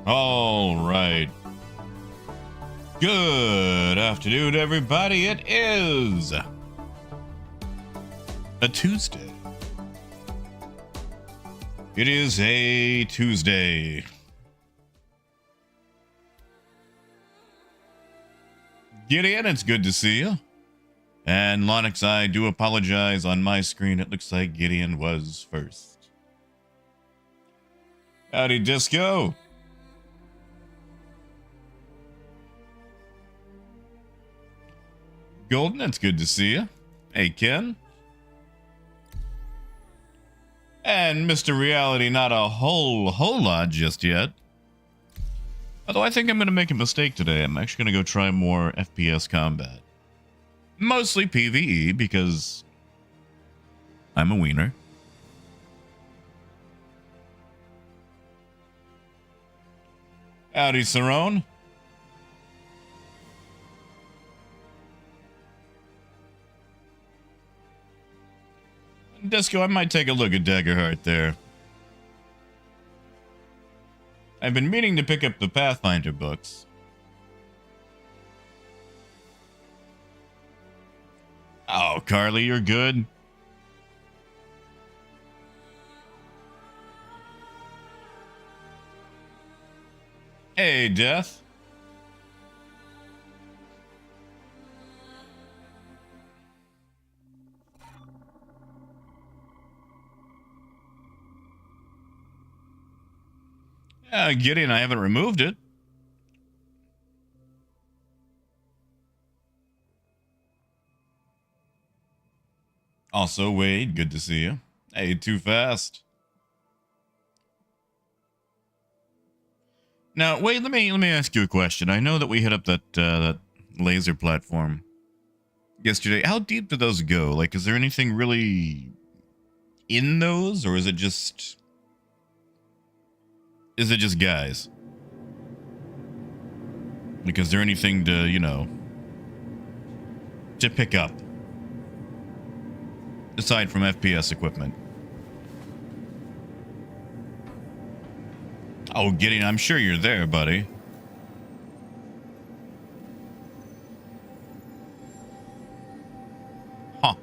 All right. Good afternoon, everybody. It is a Tuesday. It is a Tuesday. Gideon, it's good to see you. And Lonix, I do apologize. On my screen, it looks like Gideon was first. Howdy, Disco. Golden, it's good to see you. Hey, Ken. And Mr. Reality, not a whole lot just yet. Although I think I'm going to make a mistake today. I'm actually going to go try more FPS combat. Mostly PvE, because I'm a wiener. Howdy, Cerrone. Disco, I might take a look at Daggerheart there. I've been meaning to pick up the Pathfinder books. Oh, Carly, you're good. Hey, Death. Gideon, I haven't removed it. Also, Wade, good to see you. Hey, too fast. Now, Wade, let me ask you a question. I know that we hit up that laser platform yesterday. How deep do those go? Like, is there anything really in those, or is it just guys? Like, is there anything to, you know, to pick up aside from FPS equipment? Oh, Gideon, I'm sure you're there, buddy. Huh.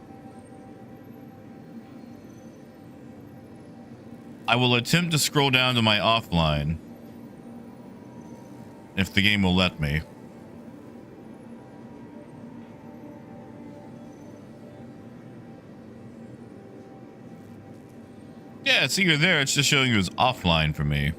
I will attempt to scroll down to my offline, if the game will let me. Yeah, see, you're there. It's just showing you as offline for me.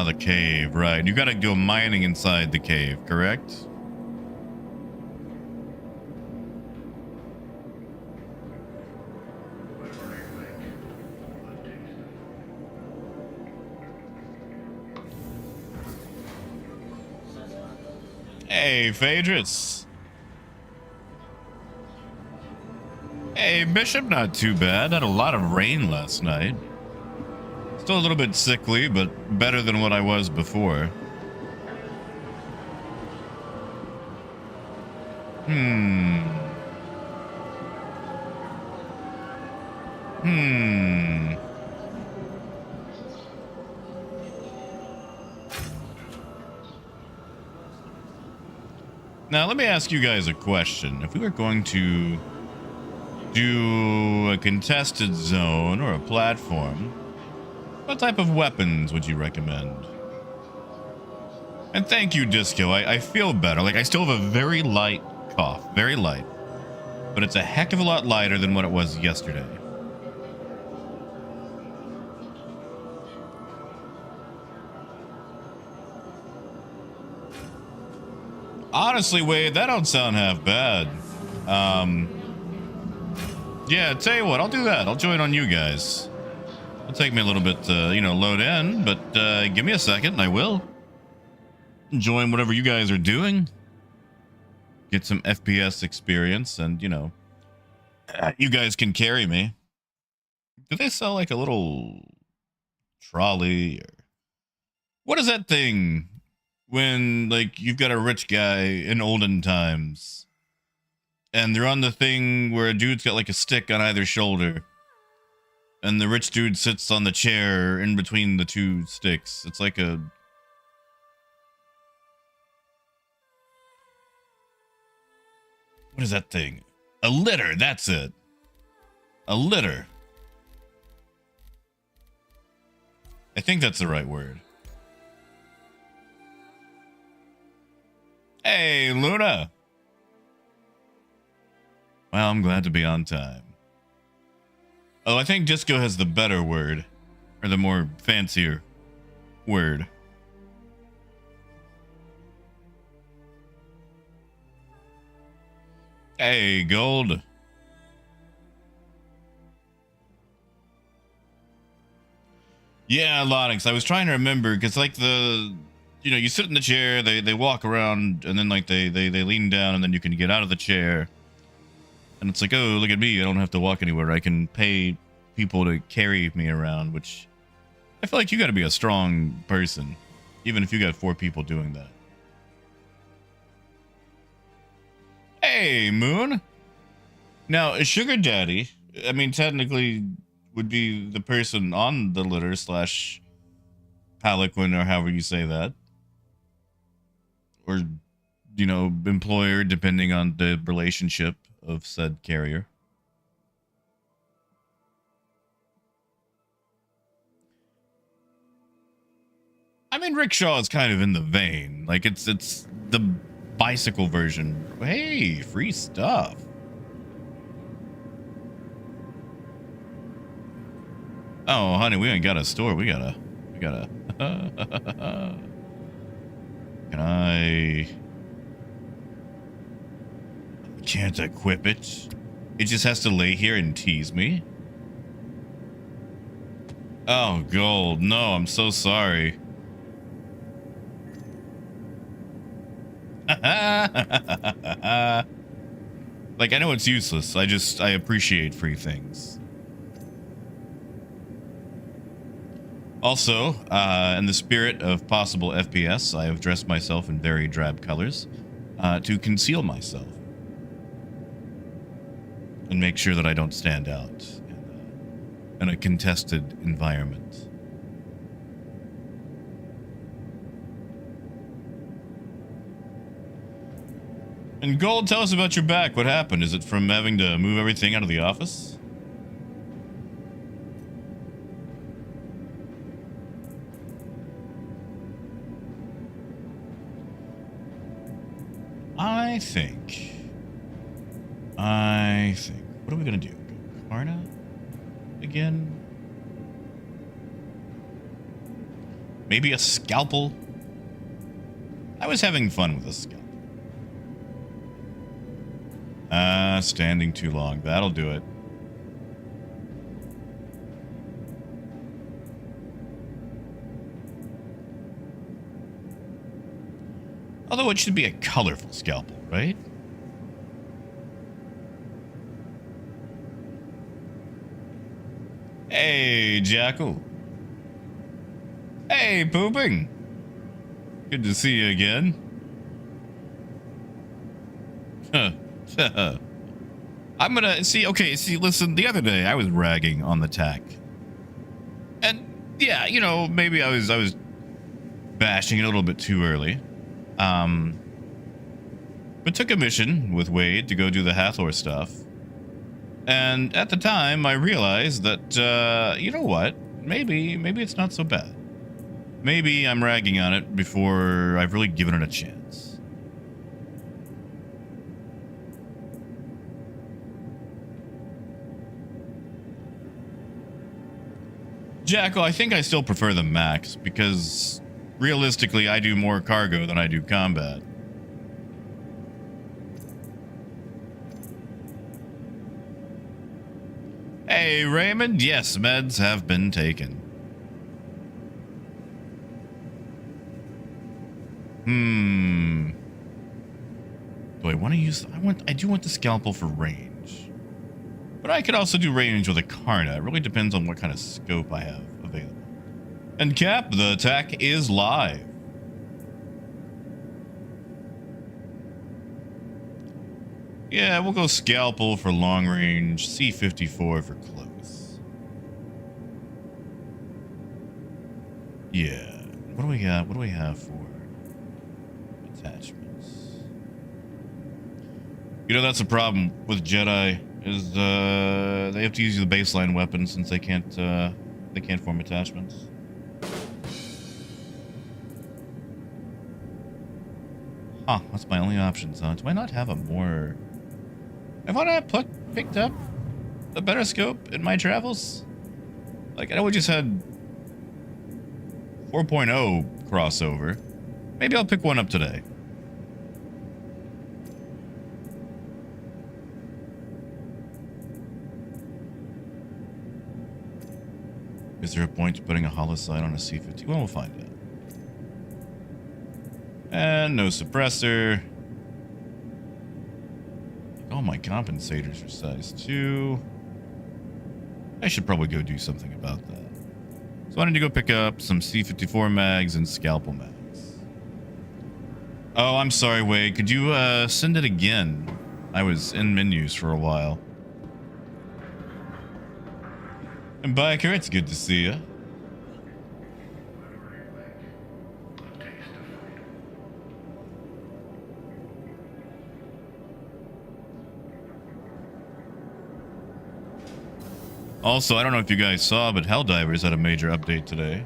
The cave, right. You gotta go mining inside the cave, correct? Hey, Phaedrus. Hey, Bishop, not too bad. Had a lot of rain last night. Still a little bit sickly, but better than what I was before. Now, let me ask you guys a question. If we were going to do a contested zone or a platform, what type of weapons would you recommend? And thank you, Disco. I feel better. Like, I still have a very light cough. Very light. But it's a heck of a lot lighter than what it was yesterday. Honestly, Wade, that don't sound half bad. Yeah, tell you what, I'll do that. I'll join on you guys. It'll take me a little bit to, you know, load in, but give me a second and I will. Join whatever you guys are doing. Get some FPS experience and, you know, you guys can carry me. Do they sell like a little trolley or What is that thing when, like, you've got a rich guy in olden times and they're on the thing where a dude's got like a stick on either shoulder and the rich dude sits on the chair in between the two sticks? It's like a... What is that thing? A litter, that's it. A litter. I think that's the right word. Hey, Luna. Well, I'm glad to be on time. Oh, I think disco has the better word. Or the more fancier word. Hey, Gold. Yeah, Lonix. I was trying to remember because, like, you sit in the chair, they walk around, and then like they lean down, and then you can get out of the chair, and it's like, oh, look at me, I don't have to walk anywhere. I can pay people to carry me around, which I feel like you got to be a strong person, even if you got 4 people doing that. Hey, Moon. Now, a sugar daddy, I mean, technically would be the person on the litter / palanquin, or however you say that. Or, employer, depending on the relationship of said carrier. I mean, rickshaw is kind of in the vein. Like, it's the bicycle version. Hey, free stuff. Oh, honey, we ain't got a store. We gotta. Can I can't equip it? It just has to lay here and tease me? Oh, Gold. No, I'm so sorry. Like, I know it's useless. I appreciate free things. Also, in the spirit of possible FPS, I have dressed myself in very drab colors to conceal myself and make sure that I don't stand out in a contested environment. And Gold, tell us about your back. What happened? Is it from having to move everything out of the office? I think. What are we gonna do? Go Karna again? Maybe a scalpel? I was having fun with a scalpel. Standing too long. That'll do it. Although it should be a colorful scalpel, right? Hey, Jackal. Hey, Pooping. Good to see you again. I'm gonna see. Okay, listen, the other day I was ragging on the TAC. And yeah, maybe I was bashing it a little bit too early. But took a mission with Wade to go do the Hathor stuff. And at the time, I realized that, you know what? Maybe it's not so bad. Maybe I'm ragging on it before I've really given it a chance. Jackal, I think I still prefer the Max because realistically, I do more cargo than I do combat. Hey, Raymond. Yes, meds have been taken. Do I want to use... I do want the scalpel for range. But I could also do range with a Karna. It really depends on what kind of scope I have available. And Cap, the TAC is live. Yeah, we'll go Scalpel for long range, C54 for close. Yeah. What do we got? What do we have for attachments? You know, that's a problem with Jedi, is they have to use the baseline weapon since they can't form attachments. Huh, that's my only option, so do I not have a more... Have I not picked up a better scope in my travels? Like, I know we just had 4.0 crossover. Maybe I'll pick one up today. Is there a point to putting a holosight on a C-50? Well, we'll find out. And no suppressor. Oh, my compensators are size 2. I should probably go do something about that. So I need to go pick up some C-54 mags and scalpel mags. Oh, I'm sorry, Wade. Could you send it again? I was in menus for a while. And Biker, it's good to see you. Also, I don't know if you guys saw, but Helldivers had a major update today.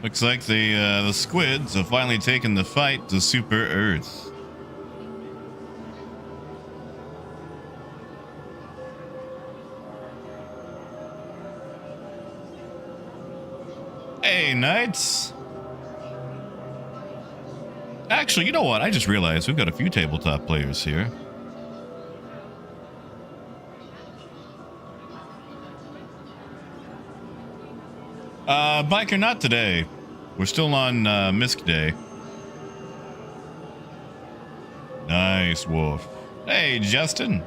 Looks like the squids have finally taken the fight to Super Earth. Hey, Knights. Actually, you know what? I just realized we've got a few tabletop players here. Biker, not today. We're still on Misc Day. Nice, Wolf. Hey, Justin.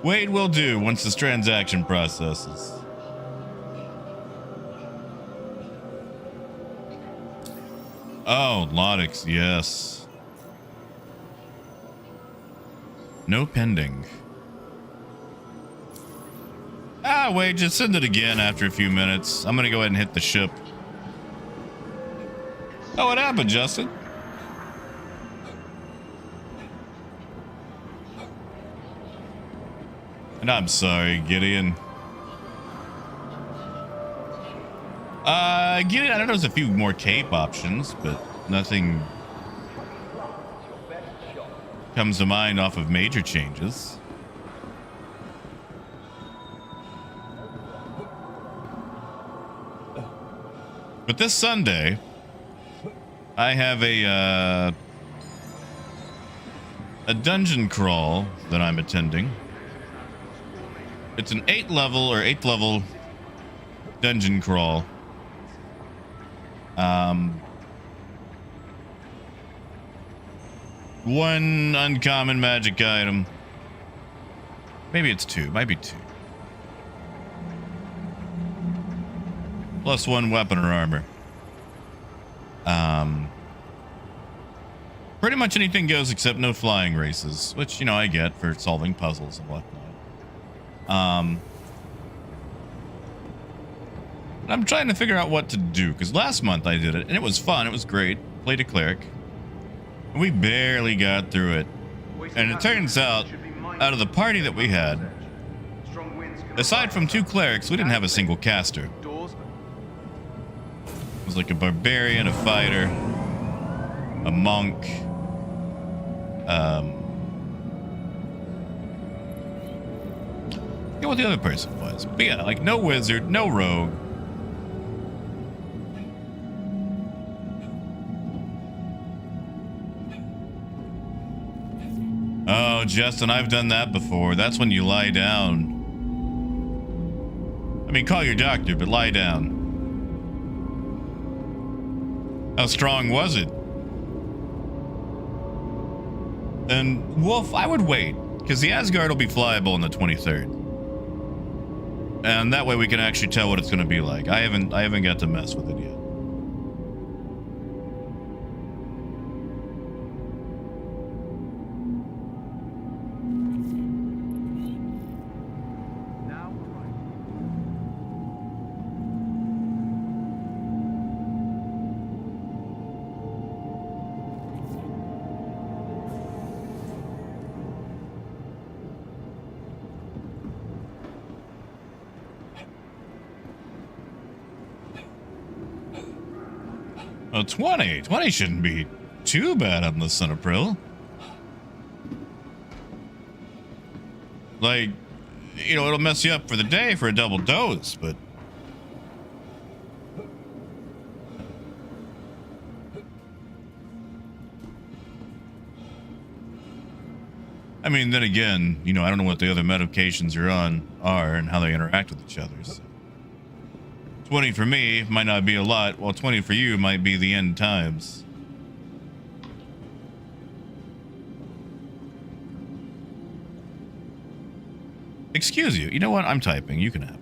Wade will do once this transaction processes. Oh, Lodix, yes. No pending. Ah, wait, just send it again after a few minutes. I'm gonna go ahead and hit the ship. Oh, what happened, Justin? And I'm sorry, Gideon. Gideon, I know there's a few more cape options, but nothing comes to mind off of major changes. But this Sunday, I have a dungeon crawl that I'm attending. It's an 8th level dungeon crawl. One uncommon magic item. Maybe it's 2. Might be 2. Plus 1 weapon or armor. Pretty much anything goes except no flying races, which, you know, I get for solving puzzles and whatnot. I'm trying to figure out what to do, because last month I did it, and it was fun. It was great. Played a cleric. And we barely got through it. And it turns out of the party that we had, aside from 2 clerics, we didn't have a single caster. It was like a barbarian, a fighter, a monk. I forget what the other person was. But yeah, like no wizard, no rogue. No, Justin, I've done that before. That's when you lie down. I mean, call your doctor, but lie down. How strong was it? And Wolf, I would wait, because the Asgard will be flyable on the 23rd. And that way we can actually tell what it's going to be like. I haven't got to mess with it yet. Oh, 20. 20 shouldn't be too bad on the Son of Prill. Like, you know, it'll mess you up for the day for a double dose, but... I mean, then again, you know, I don't know what the other medications you're on are and how they interact with each other, so. 20 for me might not be a lot, while 20 for you might be the end times. Excuse you. You know what? I'm typing. You can have it.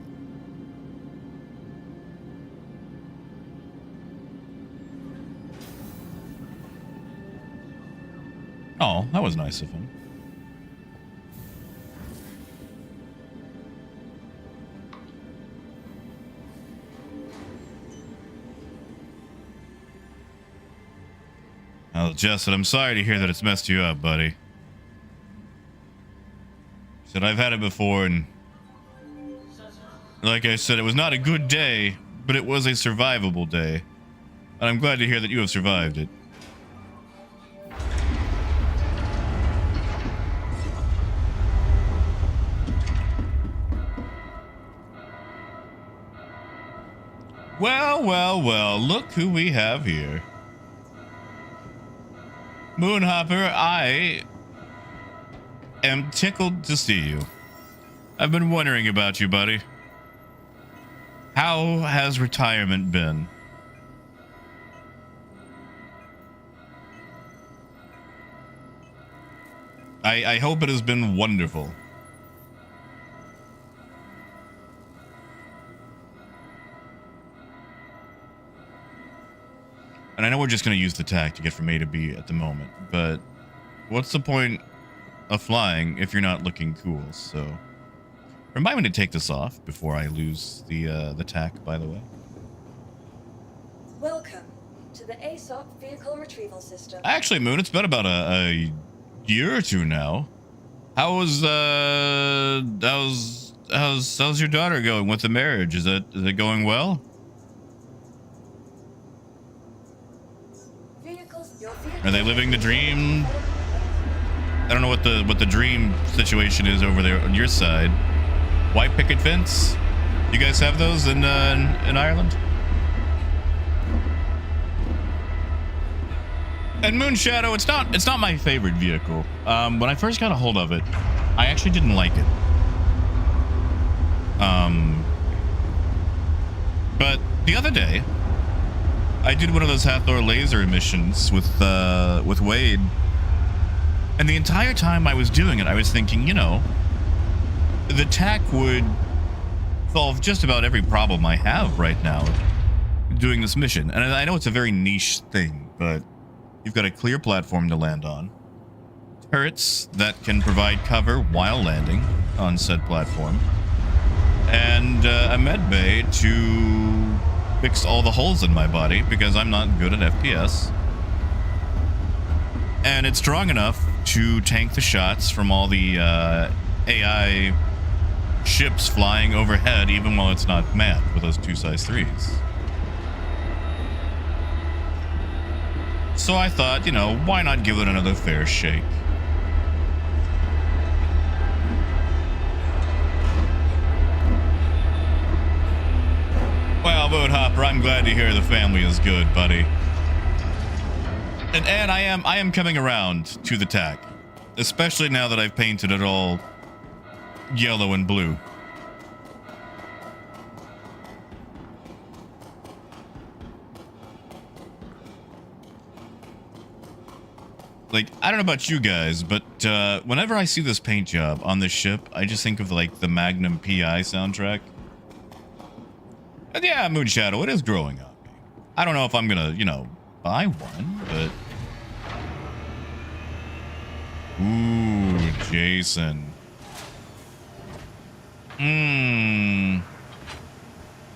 Oh, that was nice of him. Oh, Justin, I'm sorry to hear that it's messed you up, buddy. Said I've had it before, and like I said, it was not a good day, but it was a survivable day. And I'm glad to hear that you have survived it. Well, well, well, look who we have here. Moonhopper, I am tickled to see you. I've been wondering about you, buddy. How has retirement been? I hope it has been wonderful. And I know we're just going to use the TAC to get from A to B at the moment, but what's the point of flying if you're not looking cool? So remind me to take this off before I lose the TAC, by the way. Welcome to the ASOP vehicle retrieval system. Actually, Moon, it's been about a year or two now. How's your daughter going with the marriage? Is it going well? Are they living the dream? I don't know what the dream situation is over there on your side. White picket fence? You guys have those in Ireland? And Moonshadow, it's not my favorite vehicle. When I first got a hold of it, I actually didn't like it. But the other day, I did one of those Hathor laser missions with Wade, and the entire time I was doing it, I was thinking, you know, the TAC would solve just about every problem I have right now doing this mission. And I know it's a very niche thing, but you've got a clear platform to land on, turrets that can provide cover while landing on said platform, and a med bay to fix all the holes in my body because I'm not good at FPS. And it's strong enough to tank the shots from all the AI ships flying overhead, even while it's not manned with those 2 size 3s. So I thought, you know, why not give it another fair shake? Well, Moonhopper, I'm glad to hear the family is good, buddy. And I am coming around to the TAC. Especially now that I've painted it all yellow and blue. Like, I don't know about you guys, but whenever I see this paint job on this ship, I just think of, like, the Magnum PI soundtrack. And yeah, Moonshadow, it is growing on me. I don't know if I'm gonna, you know, buy one, but... Ooh, Jason.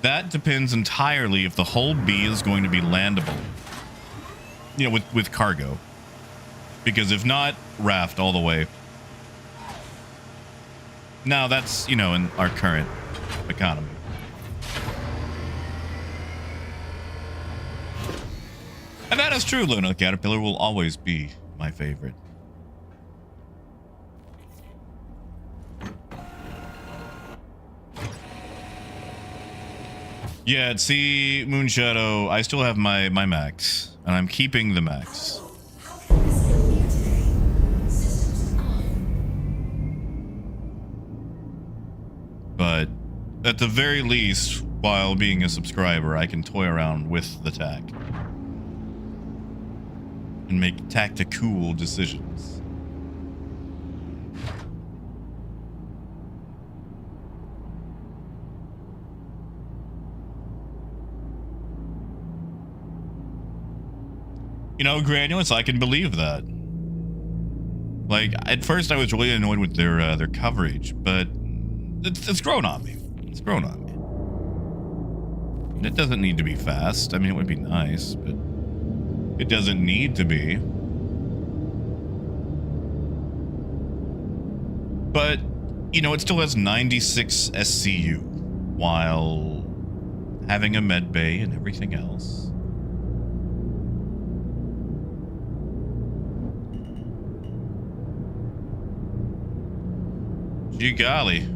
That depends entirely if the hull B is going to be landable. You know, with cargo. Because if not, raft all the way. Now that's, you know, in our current economy. And that is true, Luna. The Caterpillar will always be my favorite. Yeah, see, Moonshadow, I still have my max, and I'm keeping the max. But at the very least, while being a subscriber, I can toy around with the TAC and make tacticool decisions. You know, Granulous, I can believe that. Like, at first I was really annoyed with their coverage, but it's grown on me. It's grown on me. And it doesn't need to be fast. I mean, it would be nice, but it doesn't need to be. But, you know, it still has 96 SCU while having a med bay and everything else. Gee golly.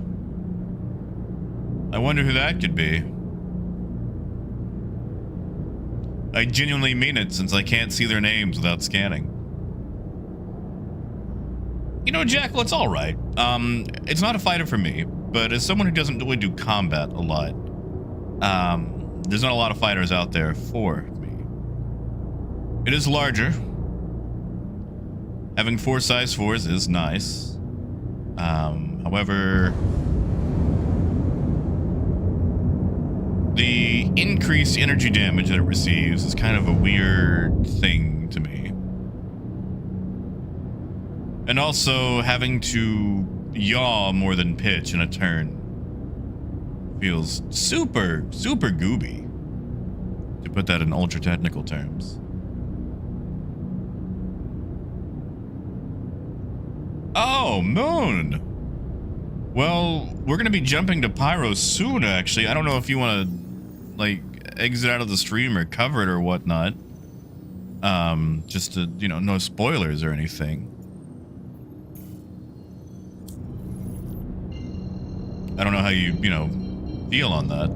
I wonder who that could be. I genuinely mean it, since I can't see their names without scanning. You know, Jackal, it's alright. It's not a fighter for me, but as someone who doesn't really do combat a lot, there's not a lot of fighters out there for me. It is larger. Having 4 size 4s is nice. However, the increased energy damage that it receives is kind of a weird thing to me. And also, having to yaw more than pitch in a turn feels super, super gooby, to put that in ultra technical terms. Oh, Moon! Well, we're gonna be jumping to Pyro soon, actually. I don't know if you want to, like, exit out of the stream or cover it or whatnot. Just to, you know, no spoilers or anything. I don't know how you know, feel on that.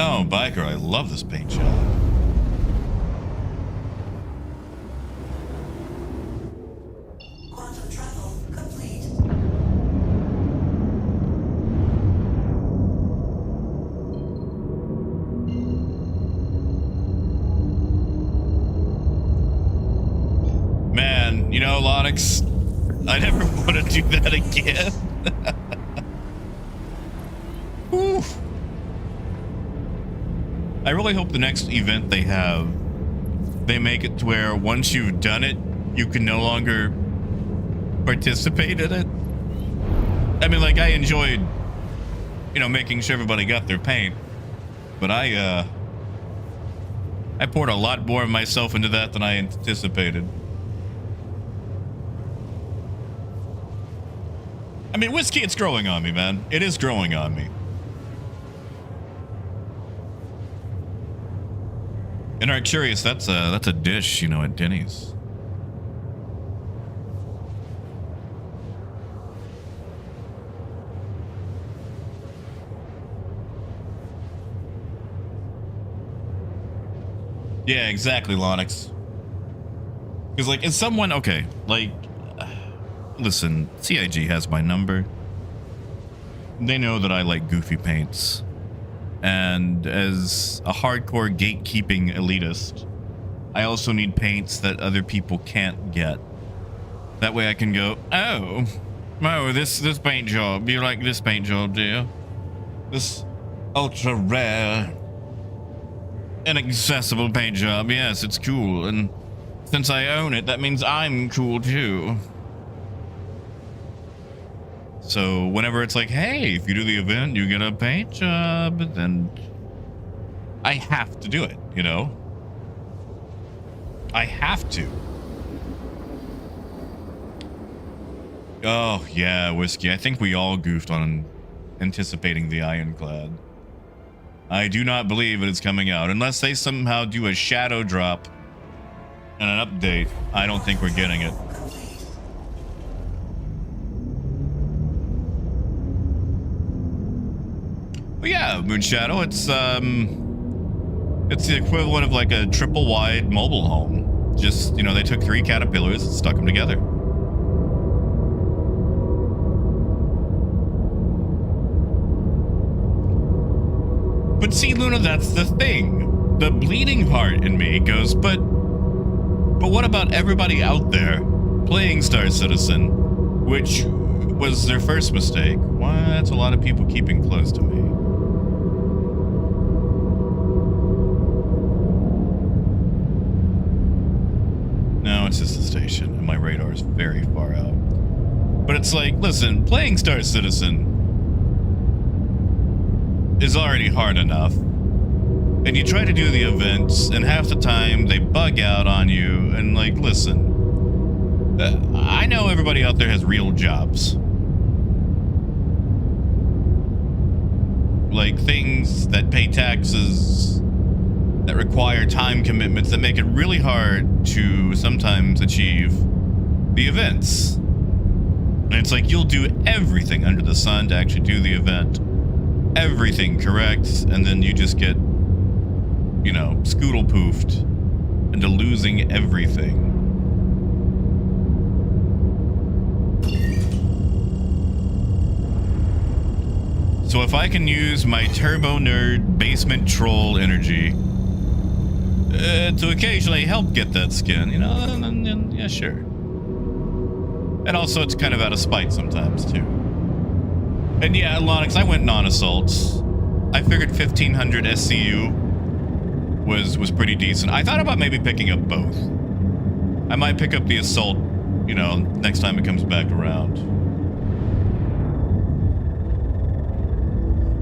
Oh, Biker, I love this paint job. Quantum travel complete. Man, you know, Lonix, I never want to do that again. Whew. I really hope the next event they have, they make it to where once you've done it, you can no longer participate in it. I mean, like, I enjoyed, you know, making sure everybody got their paint, but I poured a lot more of myself into that than I anticipated. I mean, Whiskey, it's growing on me, man. It is growing on me. And Arcturious, that's a dish, you know, at Denny's. Yeah, exactly, Lonix. Because, like, is someone okay? Like, listen, CIG has my number. They know that I like goofy paints, and as a hardcore gatekeeping elitist, I also need paints that other people can't get. That way I can go, oh, this paint job. You like this paint job, do you? This ultra rare, inaccessible paint job. Yes, it's cool. And since I own it, that means I'm cool too. So whenever it's like, hey, if you do the event, you get a paint job, then I have to do it, you know? I have to. Oh, yeah, Whiskey. I think we all goofed on anticipating the Ironclad. I do not believe it is coming out. Unless they somehow do a shadow drop and an update, I don't think we're getting it. But yeah, Moonshadow, it's the equivalent of like a triple wide mobile home. Just, you know, they took 3 caterpillars and stuck them together. But see, Luna, that's the thing. The bleeding heart in me goes, but what about everybody out there playing Star Citizen, which was their first mistake? Why, that's a lot of people keeping close to me. No, it's just a station, and my radar is very far out. But it's like, listen, playing Star Citizen is already hard enough. And you try to do the events, and half the time they bug out on you, and like, listen, I know everybody out there has real jobs. Like things that pay taxes, that require time commitments, that make it really hard to sometimes achieve the events. And it's like, you'll do everything under the sun to actually do the event. Everything correct, and then you just get, you know, scoodle poofed into losing everything. So if I can use my turbo nerd basement troll energy to occasionally help get that skin, you know, then yeah, sure. And also it's kind of out of spite sometimes too. And yeah, Lonix, I went non-assault. I figured 1500 SCU was pretty decent. I thought about maybe picking up both. I might pick up the assault, you know, next time it comes back around.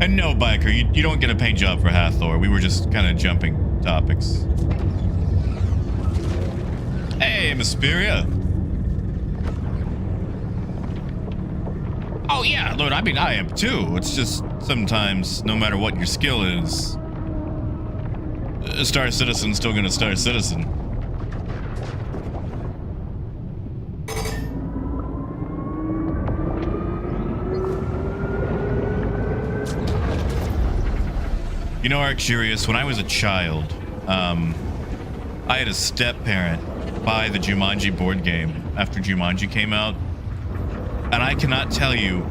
And no, Biker, you don't get a paint job for Hathor. We were just kind of jumping topics. Hey, Mysperia. Oh yeah, Lord, I mean, I am too. It's just sometimes, no matter what your skill is, a Star Citizen's still gonna Star Citizen. You know, Arcurious, when I was a child, I had a step-parent buy the Jumanji board game after Jumanji came out. And I cannot tell you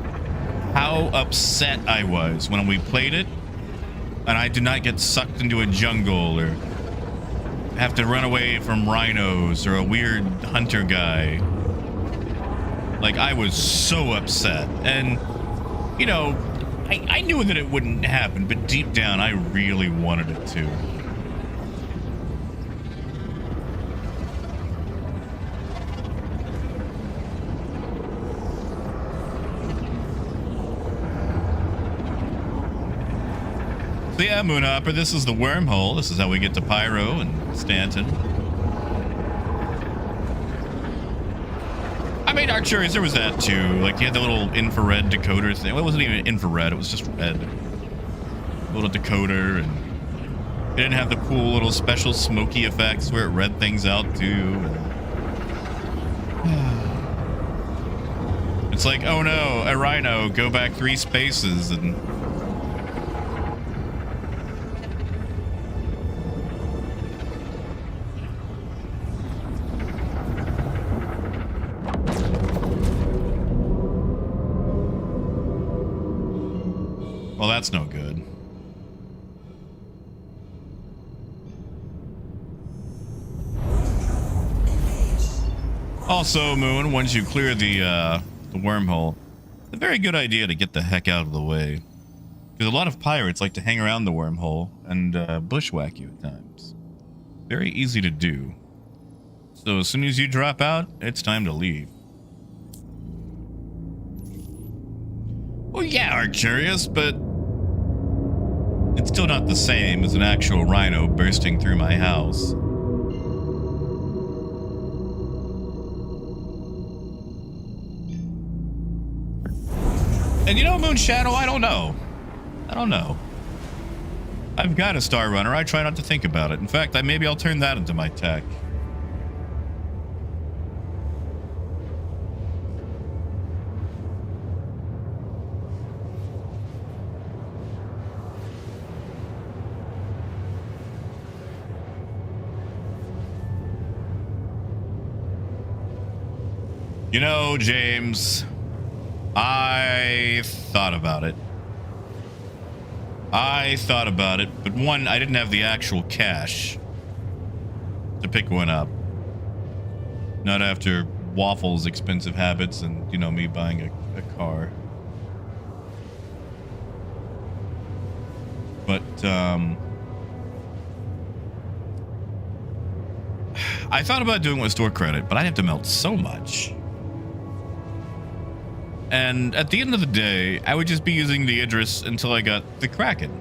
how upset I was when we played it and I did not get sucked into a jungle or have to run away from rhinos or a weird hunter guy. Like, I was so upset. And, you know, I knew that it wouldn't happen, but deep down, I really wanted it to. So yeah, Moonhopper, this is the Wormhole. This is how we get to Pyro and Stanton. I mean, Arcturus, there was that too. Like, you had the little infrared decoder thing. Well, it wasn't even infrared, it was just red. Little decoder, and it didn't have the cool little special smoky effects where it read things out too. It's like, oh no, a rhino, go back 3 spaces, and Well, that's no good. Also, Moon, once you clear the wormhole, it's a very good idea to get the heck out of the way. Because a lot of pirates like to hang around the wormhole and bushwhack you at times. Very easy to do. So as soon as you drop out, it's time to leave. Well, yeah, Arcturus, but it's still not the same as an actual rhino bursting through my house. And you know, Moon Shadow, I don't know. I've got a Star Runner. I try not to think about it. In fact, maybe I'll turn that into my tech. You know, James, I thought about it. But one, I didn't have the actual cash to pick one up. Not after Waffle's expensive habits and, you know, me buying a car. But, I thought about doing it with store credit, but I'd have to melt so much. And at the end of the day, I would just be using the Idris until I got the Kraken.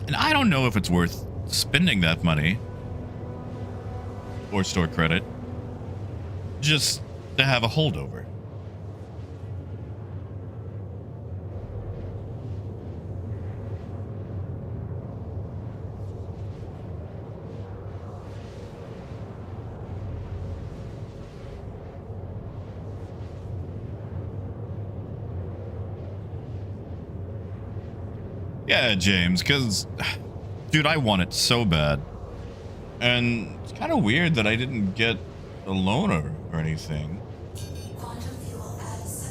And I don't know if it's worth spending that money or store credit just to have a holdover. Yeah, James, because, dude, I want it so bad. And it's kind of weird that I didn't get a loaner or anything.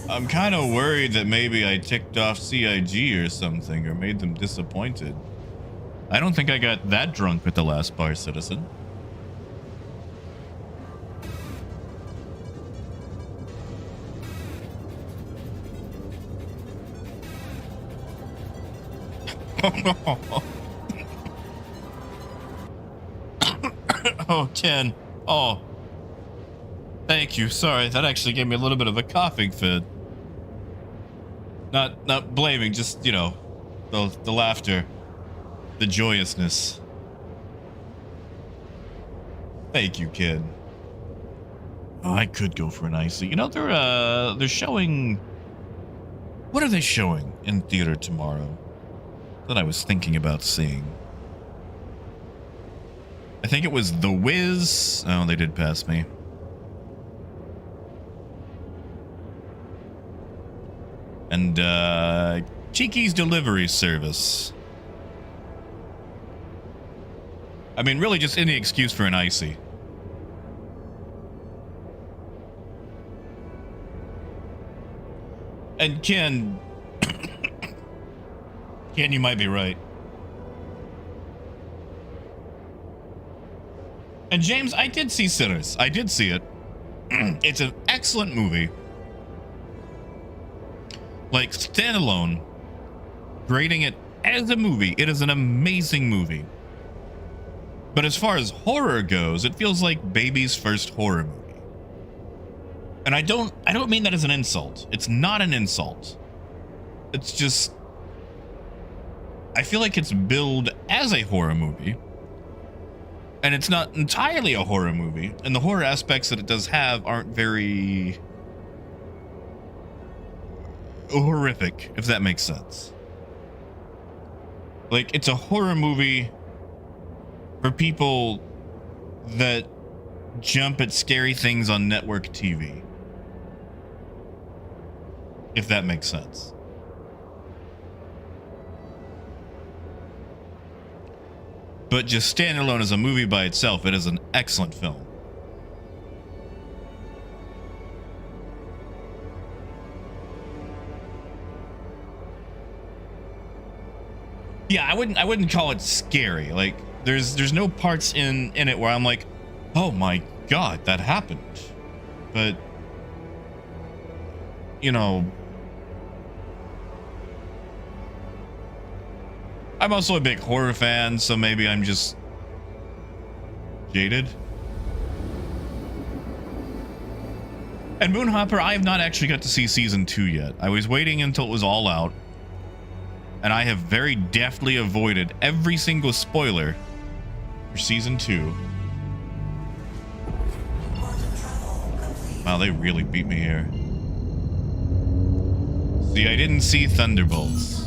I'm kind of worried that maybe I ticked off CIG or something, or made them disappointed. I don't think I got that drunk at the last bar, citizen. Oh, Ken. Oh. Thank you. Sorry, that actually gave me a little bit of a coughing fit. Not blaming, just, you know, the laughter. The joyousness. Thank you, kid. Oh, I could go for an icy. You know, they're showing... What are they showing in theater tomorrow that I was thinking about seeing? I think it was The Wiz. Oh, they did pass me. And Cheeky's Delivery Service. I mean, really just any excuse for an icy. And Ken, you might be right. And James, I did see Sinners. I did see it. It's an excellent movie. Like, standalone, grading it as a movie, it is an amazing movie. But as far as horror goes, it feels like baby's first horror movie. And I don't mean that as an insult. It's not an insult. It's just, I feel like it's billed as a horror movie. And it's not entirely a horror movie. And the horror aspects that it does have aren't very horrific, if that makes sense. Like, it's a horror movie for people that jump at scary things on network TV. If that makes sense. But just standalone as a movie by itself, it is an excellent film. Yeah, I wouldn't call it scary. Like there's no parts in it where I'm like, oh my god, that happened. But you know, I'm also a big horror fan, so maybe I'm just jaded. And Moonhopper, I have not actually got to see season 2 yet. I was waiting until it was all out, and I have very deftly avoided every single spoiler for season 2. Wow, they really beat me here. See, I didn't see Thunderbolts.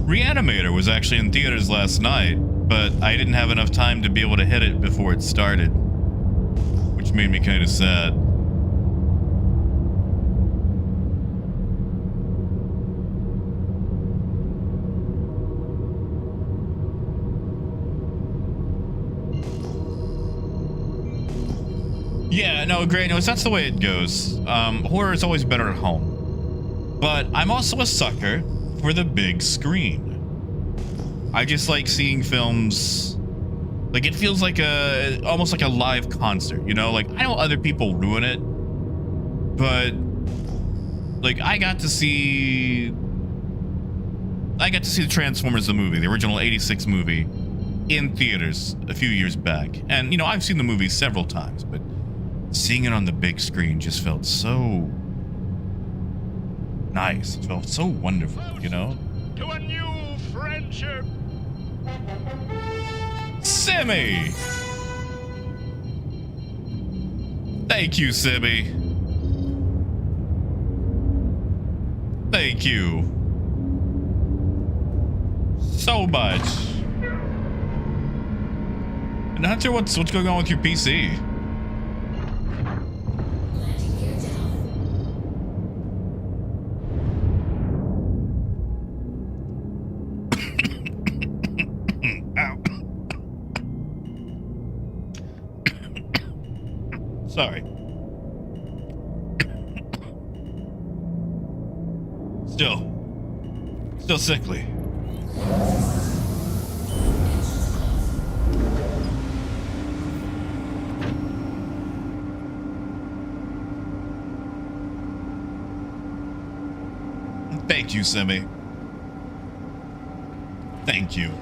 Reanimator was actually in theaters last night, but I didn't have enough time to be able to hit it before it started, which made me kind of sad. Yeah, no, great news. That's the way it goes. Horror is always better at home. But I'm also a sucker for the big screen. I just like seeing films. Like, it feels like almost like a live concert, you know? Like, I know other people ruin it, but like, I got to see the Transformers the movie, the original '86 movie, in theaters a few years back. And, you know, I've seen the movie several times, but seeing it on the big screen just felt so nice. It felt so wonderful, you know? To a new friendship. Simmy! Thank you, Simmy. Thank you so much. And Hunter, what's going on with your PC? Sorry. Still sickly. Thank you, Simi. Thank you.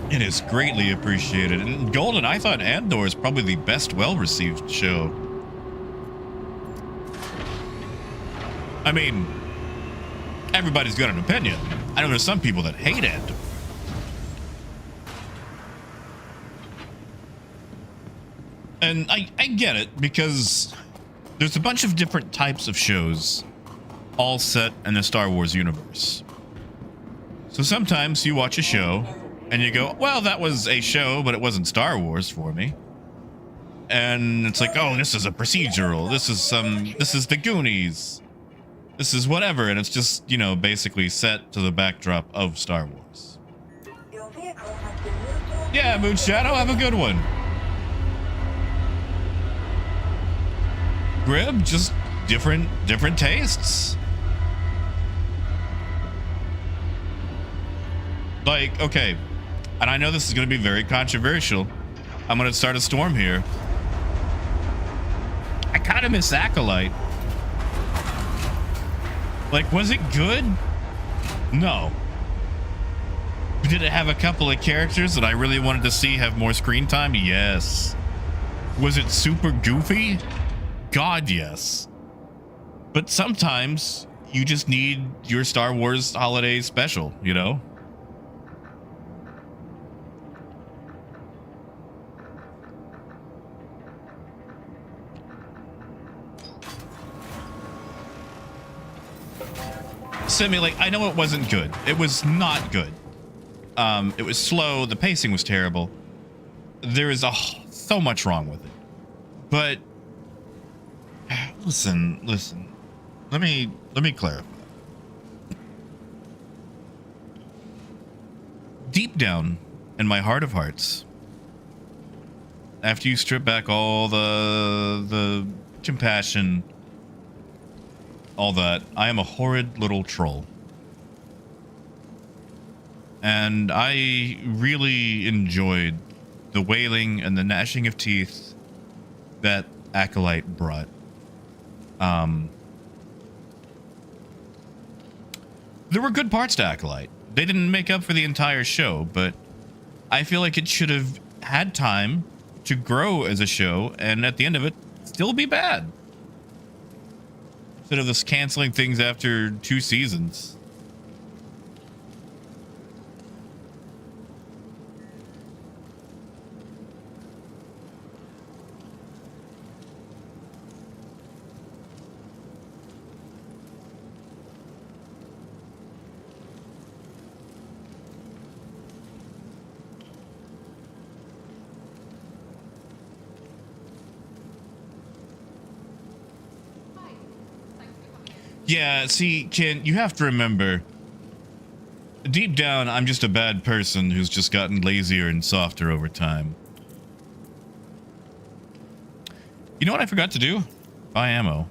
It is greatly appreciated. And Golden, I thought Andor is probably the best well-received show. I mean, everybody's got an opinion. I know there's some people that hate Andor. And I get it, because there's a bunch of different types of shows all set in the Star Wars universe. So sometimes you watch a show and you go, well, that was a show, but it wasn't Star Wars for me. And it's like, oh, this is a procedural. This is the Goonies. This is whatever. And it's just, you know, basically set to the backdrop of Star Wars. Yeah, Moon Shadow, have a good one. Grib, just different tastes. Like, okay, and I know this is going to be very controversial. I'm going to start a storm here. I kind of miss Acolyte. Like, was it good? No. Did it have a couple of characters that I really wanted to see have more screen time? Yes. Was it super goofy? God, yes. But sometimes you just need your Star Wars holiday special, you know? Simi, like, I know it wasn't good. It was not good. It was slow. The pacing was terrible. There is so much wrong with it. But listen. Let me clarify. Deep down in my heart of hearts, after you strip back all the compassion all that, I am a horrid little troll. And I really enjoyed the wailing and the gnashing of teeth that Acolyte brought. There were good parts to Acolyte. They didn't make up for the entire show, but I feel like it should have had time to grow as a show, and at the end of it, still be bad. Instead of this canceling things after 2 seasons. Yeah, see, Ken, you have to remember, deep down, I'm just a bad person who's just gotten lazier and softer over time. You know what I forgot to do? Buy ammo.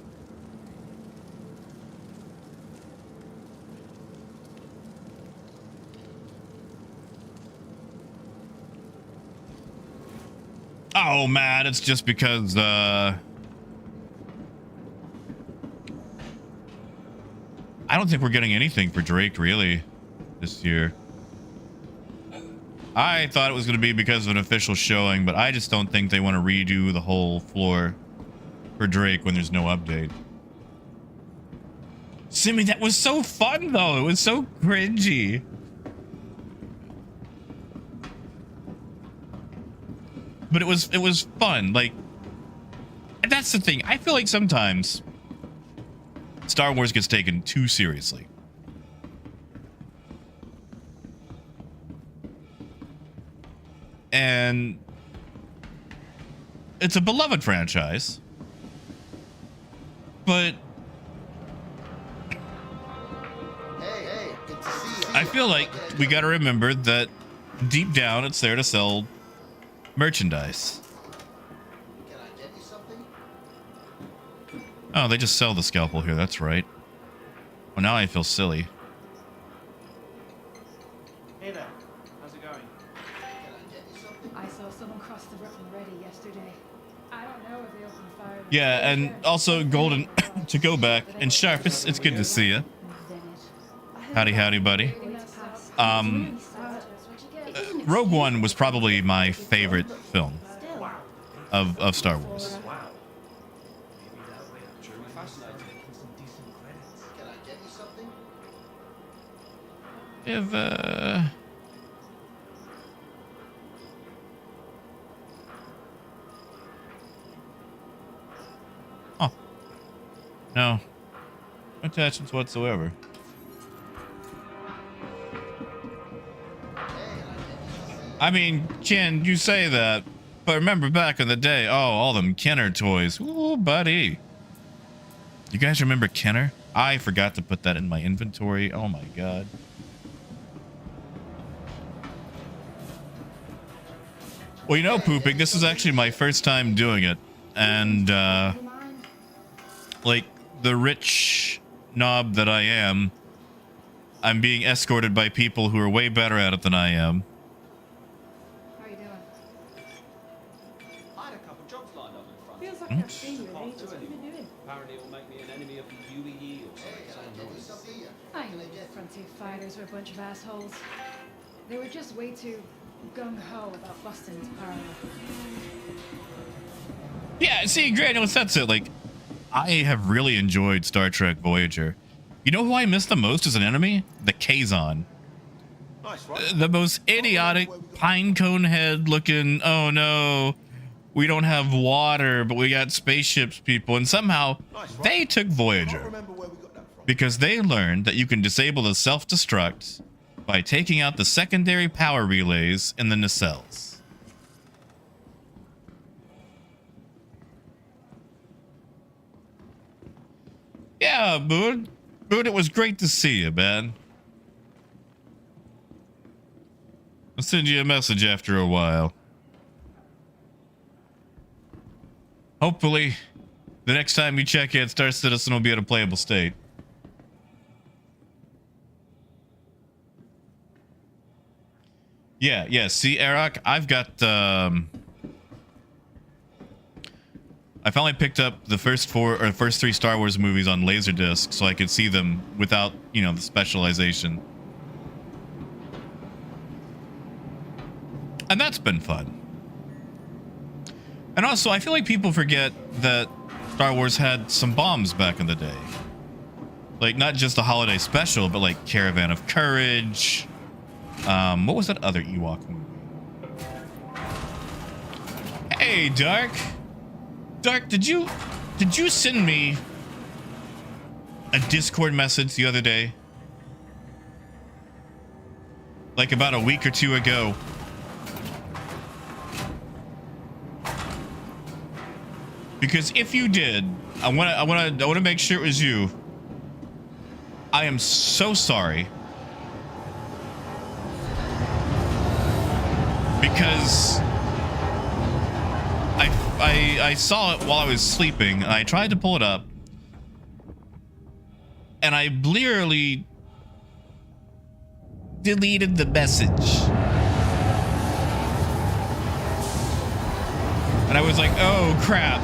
Oh, man, it's just because, I don't think we're getting anything for Drake, really, this year. I thought it was going to be because of an official showing, but I just don't think they want to redo the whole floor for Drake when there's no update. Simmy, that was so fun, though. It was so cringy. But it was fun. Like, and that's the thing. I feel like sometimes Star Wars gets taken too seriously. And it's a beloved franchise. But Hey, good to see you. I feel like we got to remember that deep down it's there to sell merchandise. Can I get you something? Oh, they just sell the scalpel here. That's right. Well, now I feel silly. Hey there, how's it going? Can I get you something? I saw someone cross the river already yesterday. I don't know if they opened fire. Yeah, and also Golden, to go back, and Sharp, it's good to see you. Howdy, howdy, buddy. Rogue One was probably my favorite film of Star Wars. Wow. Maybe that way I'm truly fascinated with some decent credits. Can I get you something? If, oh. No. No attachments whatsoever. I mean, Ken, you say that, but remember back in the day, oh, all them Kenner toys. Ooh, buddy. You guys remember Kenner? I forgot to put that in my inventory. Oh my god. Well, you know, Pooping, this is actually my first time doing it. And, like, the rich knob that I am, I'm being escorted by people who are way better at it than I am. How are you doing? I had a couple jobs lined up in front. Feels like I've seen you in Can't ages. do What have you been doing? Apparently it'll make me an enemy of the UE or something. I knew the Frontier fighters were a bunch of assholes. They were just way too gung-ho about busting into Pyro. Yeah, see, Granules, that's it. Like, I have really enjoyed Star Trek Voyager. You know who I miss the most as an enemy? The Kazon. Nice, right? The most idiotic pinecone head looking, oh no, we don't have water, but we got spaceships people. And somehow they took Voyager Remember where we got that from? because they learned that you can disable the self-destruct by taking out the secondary power relays in the nacelles. Yeah, Boone. Boone, it was great to see you, man. I'll send you a message after a while. Hopefully, The next time you check it, Star Citizen will be at a playable state. Yeah. See, Eric, I've got, I finally picked up the first three Star Wars movies on Laserdisc so I could see them without, you know, the specialization. And that's been fun. And also, I feel like people forget that Star Wars had some bombs back in the day. Like, not just the holiday special, but like Caravan of Courage. What was that other Ewok movie? Hey, Dark. Dark, did you send me a Discord message the other day? Like about a week or two ago. Because if you did, I want to make sure it was you. I am so sorry. Because I saw it while I was sleeping, and I tried to pull it up, and I literally deleted the message. And I was like, oh crap.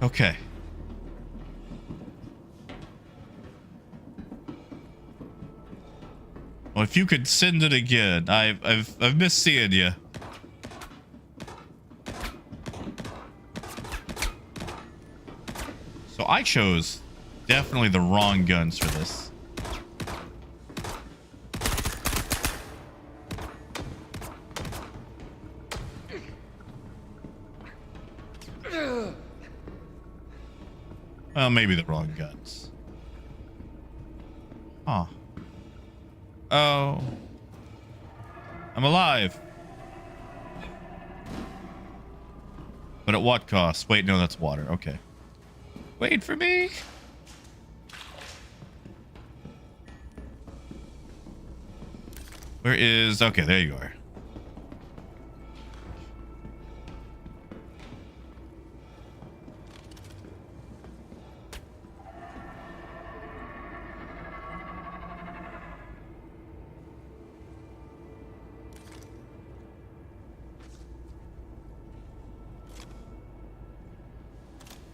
Okay. Well, if you could send it again, I've missed seeing you. So I chose definitely the wrong guns for this. Well, maybe the wrong guns. Huh. Oh. I'm alive. But at what cost? Wait, no, that's water. Okay. Wait for me. Where is... Okay, there you are.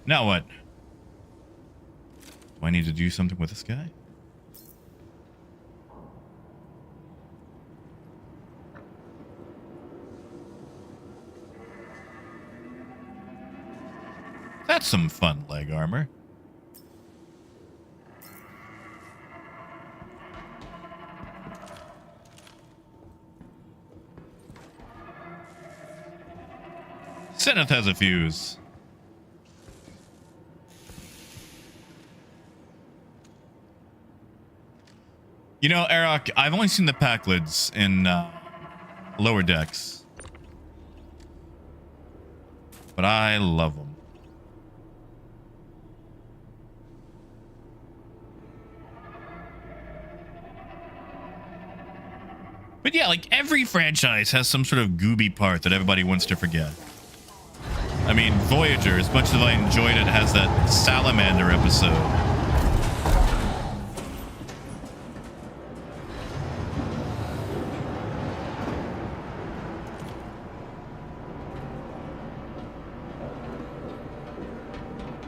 Now what? Do I need to do something with this guy? That's some fun leg armor. Zenith has a fuse. You know, Eric, I've only seen the pack lids in lower decks. But I love them. But yeah, like every franchise has some sort of gooby part that everybody wants to forget. I mean, Voyager, as much as I enjoyed it, has that salamander episode.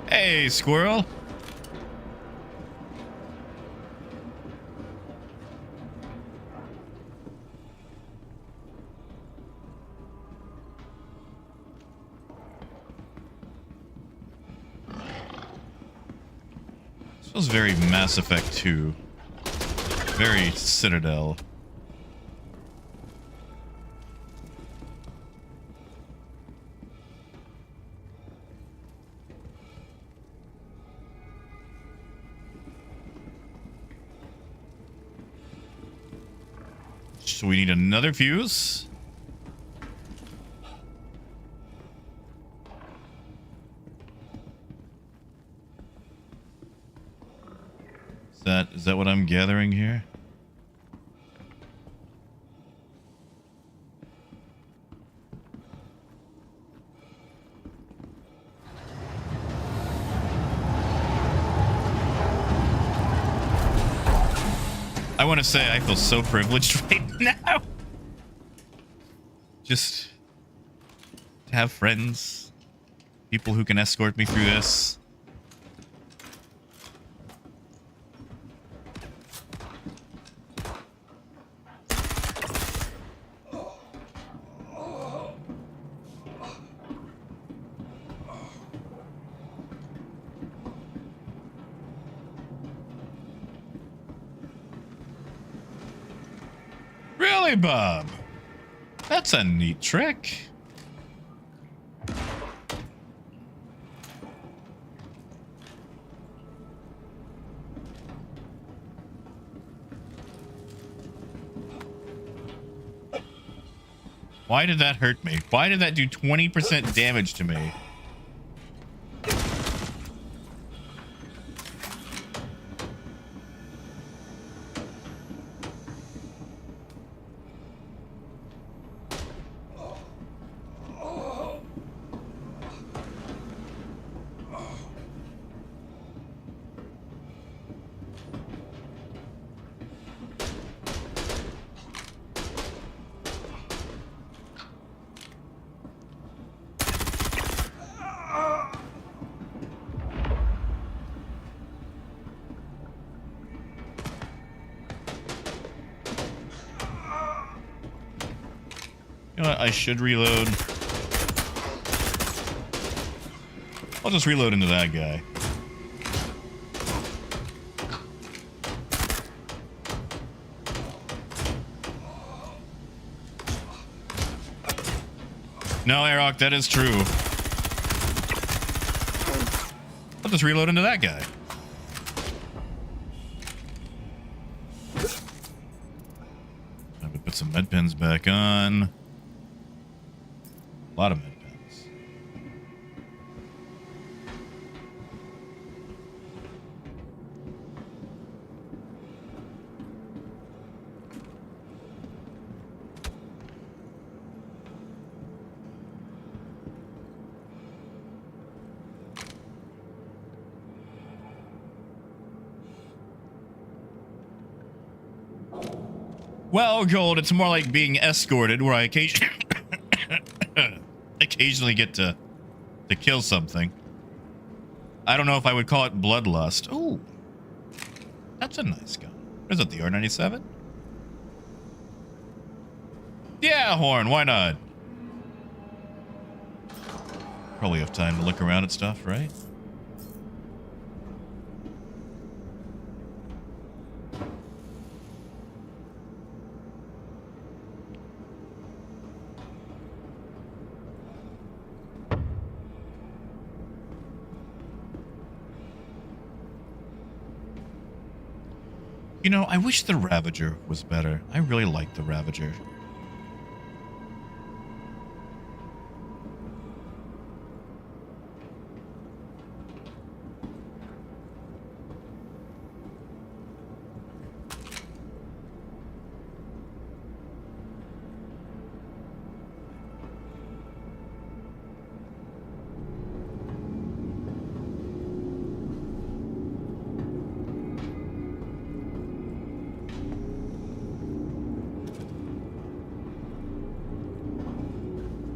Hey, squirrel. This feels very Mass Effect 2. Very Citadel. So we need another fuse. Is that what I'm gathering here? I want to say I feel so privileged right now. Just to have friends, people who can escort me through this. Really, Bob? That's a neat trick. Why did that hurt me? Why did that do 20% damage to me? You know what? I should reload. I'll just reload into that guy. No, Airok, that is true. I'll just reload into that guy. I'm gonna put some med pens back on. A lot of med pens. Well, Gold, it's more like being escorted, where I occasionally get to kill something. I don't know if I would call it bloodlust. Ooh, that's a nice gun. Is it the R97? Yeah, Horn, why not? Probably have time to look around at stuff, right? You know, I wish the Ravager was better. I really like the Ravager.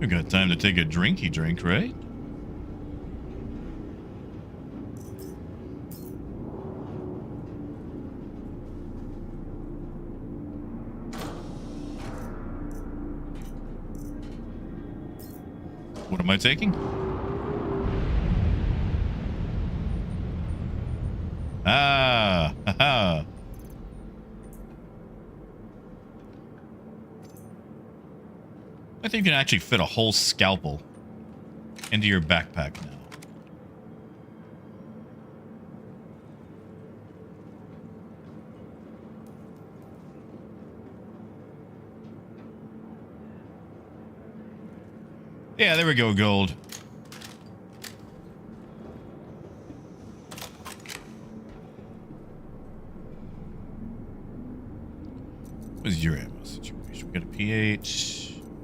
We got time to take a drinky drink, right? What am I taking? Ah, haha. I think you can actually fit a whole scalpel into your backpack now. Yeah, there we go, Gold. What's your ammo situation? We got a PH.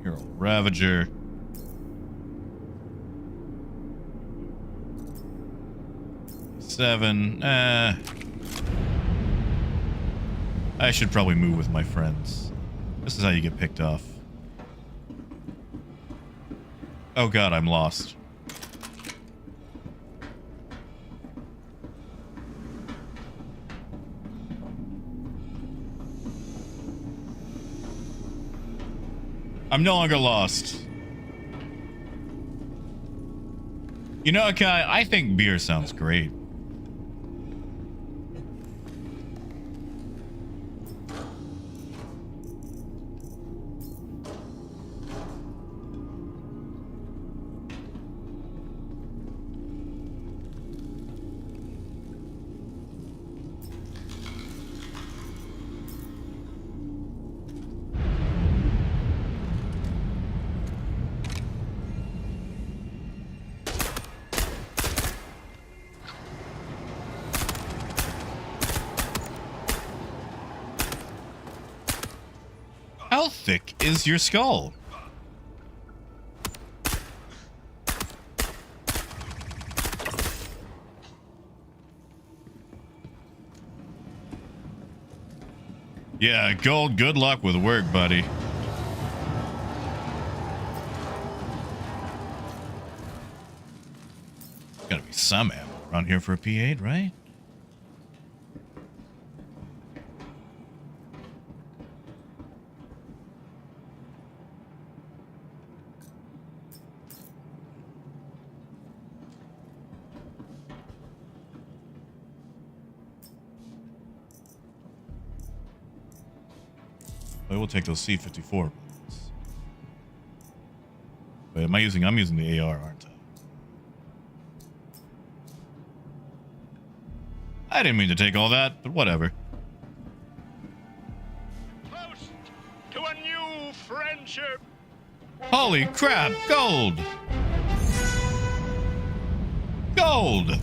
Your old Ravager. $7. I I should probably move with my friends. This is how you get picked off. Oh god, I'm lost. I'm no longer lost. You know, Kai, I think beer sounds great. How thick is your skull? Yeah, Gold, good luck with work, buddy. Gotta be some ammo around here for a P8, right? I will take those C-54 bullets. Wait, I'm using the AR, aren't I? I didn't mean to take all that, but whatever. Toast to a new friendship. Holy crap, gold! Gold!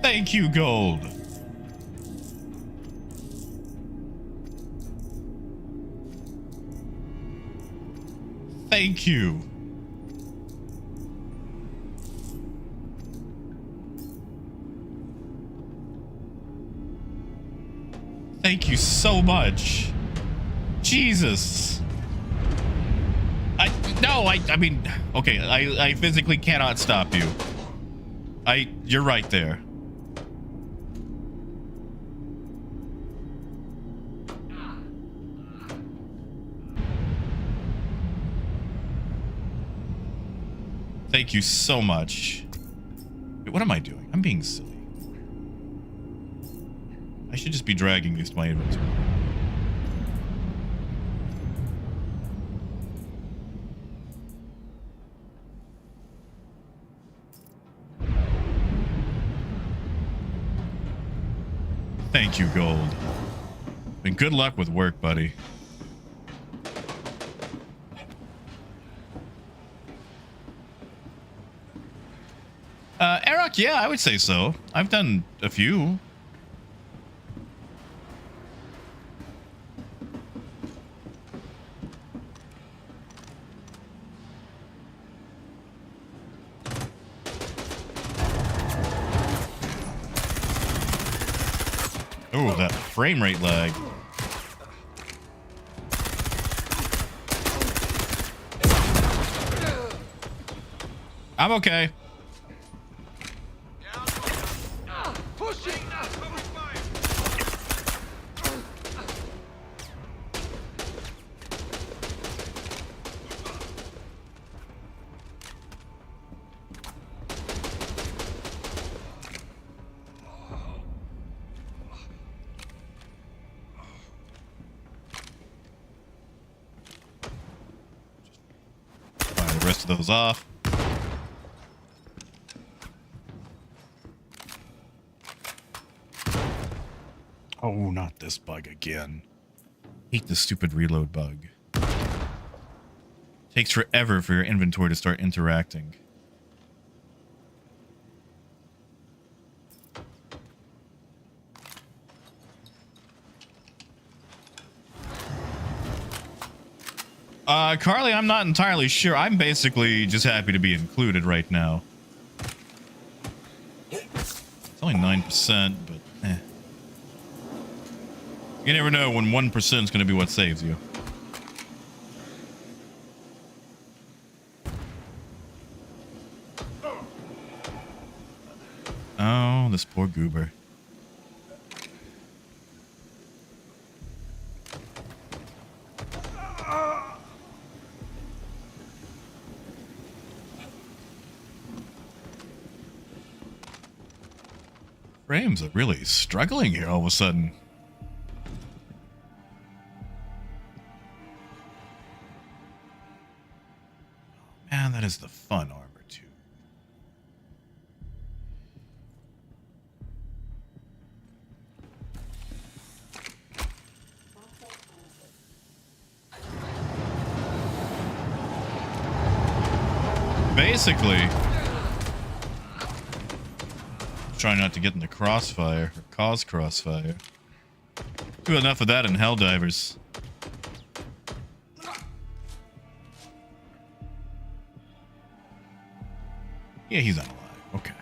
Thank you, gold. Thank you. Thank you so much. Jesus. I mean, okay, I physically cannot stop you. You're right there. Thank you so much. Wait, what am I doing? I'm being silly. I should just be dragging these to my inventory. Thank you, Gold. And good luck with work, buddy. Eric, yeah, I would say so. I've done a few. Oh, that frame rate lag. I'm okay. Fire the rest of those off. Oh, not this bug again. Hate this stupid reload bug. Takes forever for your inventory to start interacting. Carly, I'm not entirely sure. I'm basically just happy to be included right now. only 9%, but eh. You never know when 1% is going to be what saves you. Oh, this poor goober. Frames are really struggling here all of a sudden. Man, that is the fun armor too. Basically, try not to get in the crossfire or cause crossfire. Do enough of that in Helldivers. Yeah, he's not alive. Okay.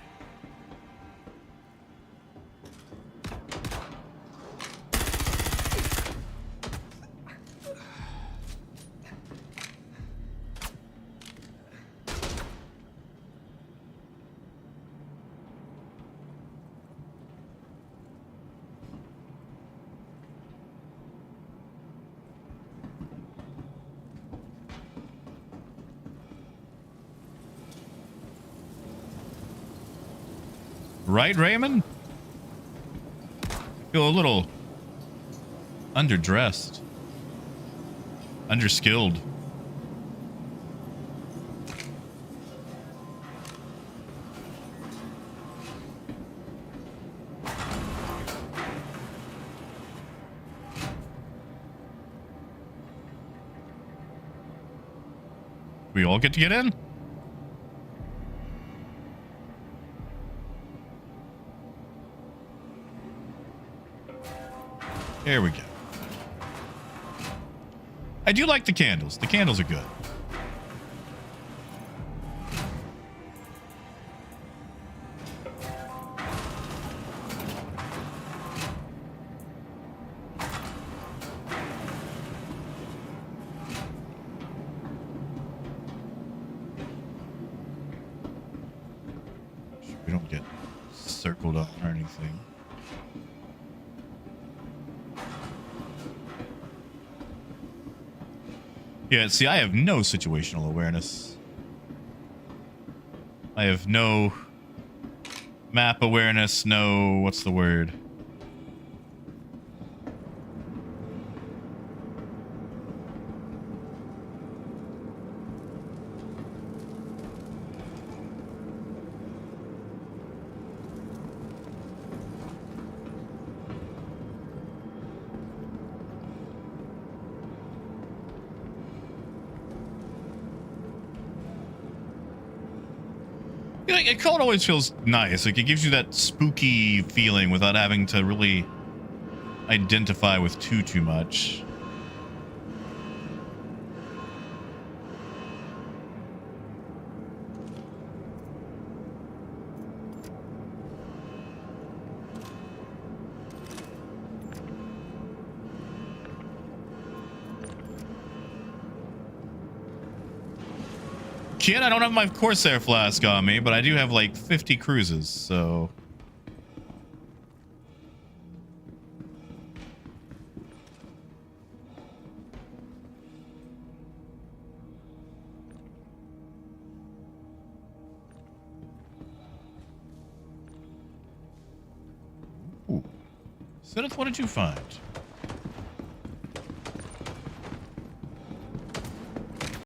Right, Raymond? Feel a little underdressed, underskilled. We all get to get in? There we go. I do like the candles. The candles are good. Sure we don't get circled up or anything. Yeah, see, I have no situational awareness. I have no map awareness, no... what's the word? Yeah, like, cold always feels nice. Like, it gives you that spooky feeling without having to really identify with too much. Kid, I don't have my Corsair flask on me, but I do have like 50 cruises, so... Ooh. Sith, what did you find?